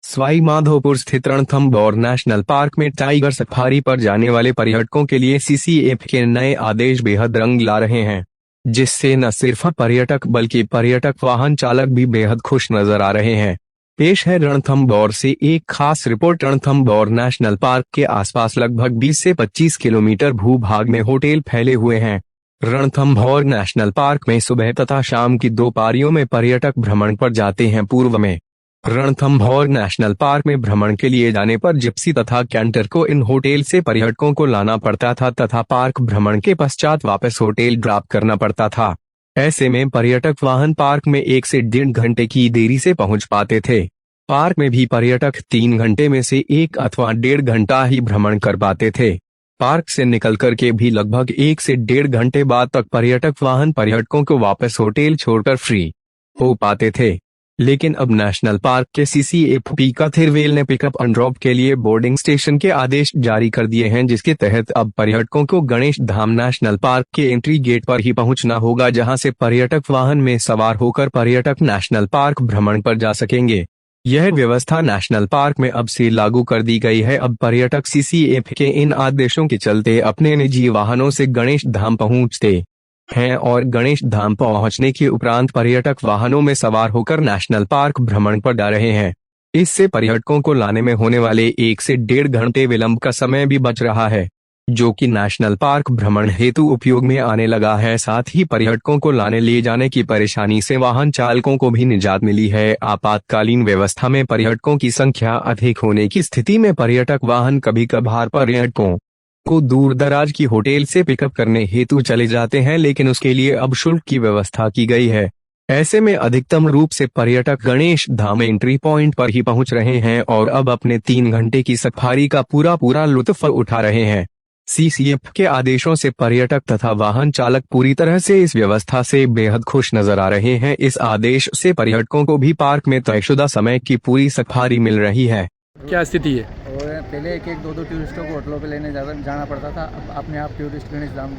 सवाई माधोपुर स्थित Ranthambore national park में tiger safari पर जाने वाले पर्यटकों के लिए सीसीएफ के नए आदेश बेहद रंग ला रहे हैं, जिससे न सिर्फ पर्यटक बल्कि पर्यटक वाहन चालक भी बेहद खुश नजर आ रहे हैं। पेश है रणथंभौर से एक खास रिपोर्ट। रणथंभौर नेशनल पार्क के आसपास लगभग 20 से 25 किलोमीटर भूभाग में होटल फैले हुए हैं। रणथंभौर नेशनल पार्क में सुबह तथा शाम की 2 पारियों में पर्यटक भ्रमण पर जाते हैं। पूर्व में रणथंभौर नेशनल पार्क में भ्रमण के लिए जाने पर जिप्सी तथा कैंटर को इन होटल से पर्यटकों को लाना पड़ता था तथा पार्क भ्रमण के पश्चात वापस होटल ड्रॉप करना पड़ता था। ऐसे में पर्यटक वाहन पार्क में 1 से 1.5 घंटे की देरी से पहुंच पाते थे। पार्क में भी पर्यटक 3 घंटे में से 1 अथवा 1.5 घंटा ही भ्रमण कर पाते थे। पार्क से निकल कर के भी लगभग 1 से 1.5 घंटे बाद तक पर्यटक वाहन पर्यटकों को वापस होटल छोड़कर फ्री हो पाते थे। लेकिन अब नेशनल पार्क के सीसीएफ थिरवेल ने पिकअप एंड ड्रॉप के लिए बोर्डिंग स्टेशन के आदेश जारी कर दिए हैं, जिसके तहत अब पर्यटकों को गणेश धाम नेशनल पार्क के एंट्री गेट पर ही पहुंचना होगा, जहां से पर्यटक वाहन में सवार होकर पर्यटक नेशनल पार्क भ्रमण पर जा सकेंगे। यह व्यवस्था नेशनल पार्क में अब से लागू कर दी गई है। अब पर्यटक सीसीएफ के इन आदेशों के चलते अपने निजी वाहनों से गणेश धाम पहुंचते हैं और गणेश धाम पहुंचने के उपरांत पर्यटक वाहनों में सवार होकर नेशनल पार्क भ्रमण पर जा रहे हैं। इससे पर्यटकों को लाने में होने वाले 1 से 1.5 घंटे विलंब का समय भी बच रहा है, जो कि नेशनल पार्क भ्रमण हेतु उपयोग में आने लगा है। साथ ही पर्यटकों को लाने ले जाने की परेशानी से वाहन चालकों को भी निजात मिली है। आपातकालीन व्यवस्था में पर्यटकों की संख्या अधिक होने की स्थिति में पर्यटक वाहन कभी कभार पर्यटकों को दूर दराज की होटल से पिकअप करने हेतु चले जाते हैं, लेकिन उसके लिए अब शुल्क की व्यवस्था की गई है। ऐसे में अधिकतम रूप से पर्यटक गणेश धाम एंट्री पॉइंट पर ही पहुंच रहे हैं और अब अपने 3 घंटे की सफारी का पूरा लुत्फ उठा रहे हैं। सीसीएफ के आदेशों से पर्यटक तथा वाहन चालक पूरी तरह से इस व्यवस्था से बेहद खुश नजर आ रहे हैं। इस आदेश से पर्यटकों को भी पार्क में तयशुदा समय की पूरी सफारी मिल रही है। क्या स्थिति है? और पहले एक दो टूरिस्टों को होटलों पे लेने जाना पड़ता था। अब अपने आप टूरिस्ट गणेश धाम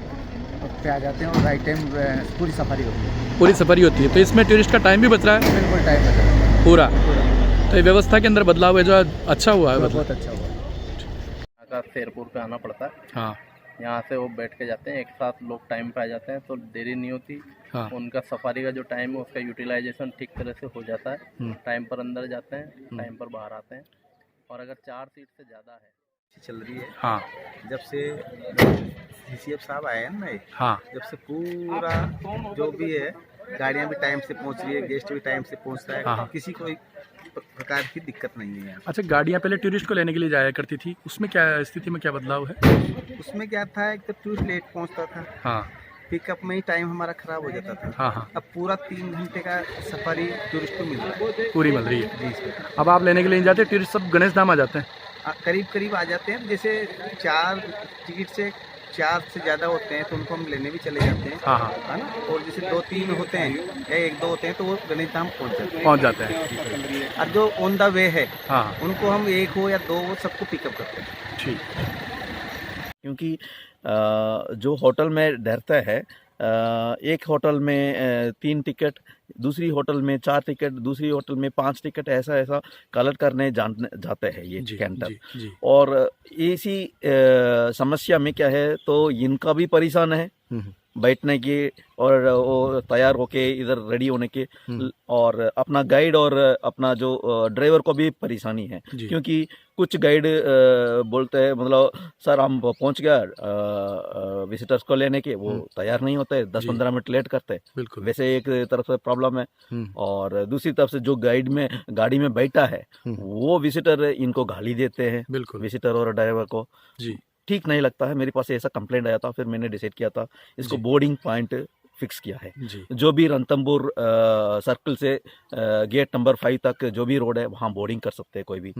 पे आ जाते हैं और राइट टाइम पूरी सफारी होती है। पूरी सफारी होती है, तो इसमें टूरिस्ट का टाइम भी बच रहा है? बिल्कुल टाइम बच रहा है पूरा। तो ये व्यवस्था के अंदर बदलाव है जो अच्छा हुआ है? बहुत अच्छा हुआ। शेरपुर पे आना पड़ता है। हाँ। यहाँ से वो बैठ के जाते हैं, एक साथ लोग टाइम पे आ जाते हैं तो देरी नहीं होती। हाँ। उनका सफारी का जो टाइम है उसका यूटिलाइजेशन ठीक तरह से हो जाता है। टाइम पर अंदर जाते हैं, टाइम पर बाहर आते हैं। और अगर 4 सीट से ज़्यादा है चल रही है। हाँ। जब से सीसीएफ साहब आए हैं ना, हाँ। जब से पूरा जो भी है गाड़ियाँ भी टाइम से पहुंच रही है, गेस्ट भी टाइम से पहुंचता है। हाँ। किसी कोई प्रकार की दिक्कत नहीं है। अच्छा, गाड़ियाँ पहले टूरिस्ट को लेने के लिए जाया करती थी, उसमें क्या स्थिति में क्या बदलाव है? उसमें क्या था, एक तो टूरिस्ट लेट पहुंचता था। हाँ। पिकअप में ही टाइम हमारा खराब हो जाता था। हाँ। हाँ। अब पूरा 3 घंटे का सफारी टूरिस्ट को मिल रहा है, पूरी मिल रही है। जी सर। अब आप लेने के लिए नहीं जाते, टूरिस्ट सब गणेश धाम आ जाते हैं? करीब आ जाते हैं। जैसे 4 टिकट से 4 से ज़्यादा होते हैं तो उनको हम लेने भी चले जाते हैं। हाँ। है ना। और जैसे 2-3 होते हैं या 1-2 होते हैं तो वो गणेश धाम पहुँच जाते हैं। और जो ऑन द वे है हाँ। उनको हम 1 हो या 2 हो सबको पिकअप करते हैं। ठीक। क्योंकि जो होटल में रहता है, एक होटल में 3 टिकट, दूसरी होटल में 4 टिकट, दूसरी होटल में 5 टिकट, ऐसा कलेक्ट करने जाते हैं ये कैंटर। और इसी समस्या में क्या है, तो इनका भी परेशान है बैठने की और वो तैयार होके इधर रेडी होने के, और अपना गाइड और अपना जो ड्राइवर को भी परेशानी है। क्योंकि कुछ गाइड बोलते हैं, मतलब सर हम पहुंच गया विजिटर्स को लेने के, वो तैयार नहीं होते, 10-15 मिनट लेट करते हैं। वैसे एक तरफ से प्रॉब्लम है। और दूसरी तरफ से जो गाइड में गाड़ी में बैठा है वो विजिटर इनको गाली देते हैं, विजिटर और ड्राइवर को। ठीक नहीं लगता है। मेरे पास ऐसा कंप्लेंट आया था, फिर मैंने डिसाइड किया था इसको बोर्डिंग पॉइंट फिक्स किया है। जो भी रणथंभौर सर्कल से गेट नंबर 5 तक जो भी रोड है वहाँ बोर्डिंग कर सकते हैं कोई भी,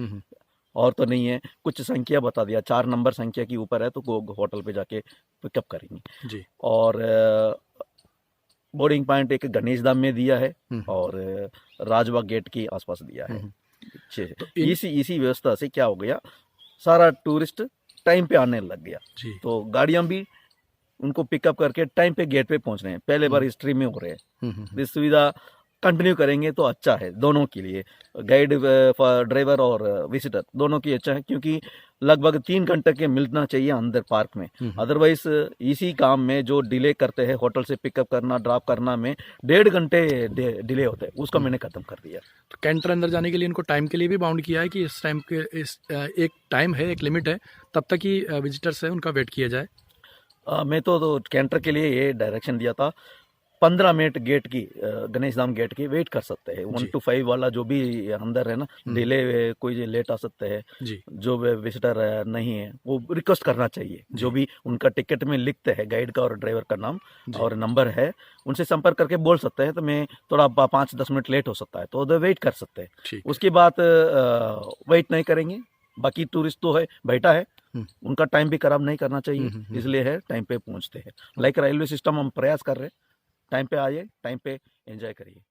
और तो नहीं है। कुछ संख्या बता दिया, 4 नंबर संख्या के ऊपर है तो होटल पे जाके पिकअप करेंगे। और बोर्डिंग पॉइंट एक गणेश धाम में दिया है और राजबाग गेट के आसपास दिया है। तो इसी व्यवस्था से क्या हो गया, सारा टूरिस्ट टाइम पे आने लग गया। तो गाड़ियां भी उनको पिकअप करके टाइम पे गेट पे पहुंच रहे हैं। पहले बार हिस्ट्री में हो रहे हैं। इस सुविधा कंटिन्यू करेंगे तो अच्छा है दोनों के लिए, गाइड फॉर ड्राइवर और विजिटर दोनों की अच्छा है, क्योंकि लगभग 3 घंटे के मिलना चाहिए अंदर पार्क में। अदरवाइज इसी काम में जो डिले करते हैं, होटल से पिकअप करना ड्रॉप करना में 1.5 घंटे डिले होते हैं, उसको मैंने खत्म कर दिया। तो कैंटर अंदर जाने के लिए इनको टाइम के लिए भी बाउंड किया है कि इस टाइम के एक टाइम है, एक लिमिट है, तब तक ही विजिटर्स है उनका वेट किया जाए? मैं तो कैंटर के लिए ये डायरेक्शन दिया था, 15 मिनट गेट की गणेश धाम गेट की वेट कर सकते हैं। 1 to 5 वाला जो भी अंदर है ना, डिले कोई लेट आ सकते हैं, जी जो विजिटर नहीं है वो रिक्वेस्ट करना चाहिए, जो भी उनका टिकट में लिखते हैं गाइड का और ड्राइवर का नाम और नंबर है, उनसे संपर्क करके बोल सकते हैं तो मैं थोड़ा 5-10 मिनट लेट हो सकता है तो उधर वेट कर सकते हैं। ठीक। उसके बाद वेट नहीं करेंगे। बाकी टूरिस्ट तो है बैठा है, उनका टाइम भी खराब नहीं करना चाहिए, इसलिए है टाइम पे पहुंचते हैं। लाइक रेलवे सिस्टम हम प्रयास कर रहे हैं, टाइम पे आइए, टाइम पे एंजॉय करिए।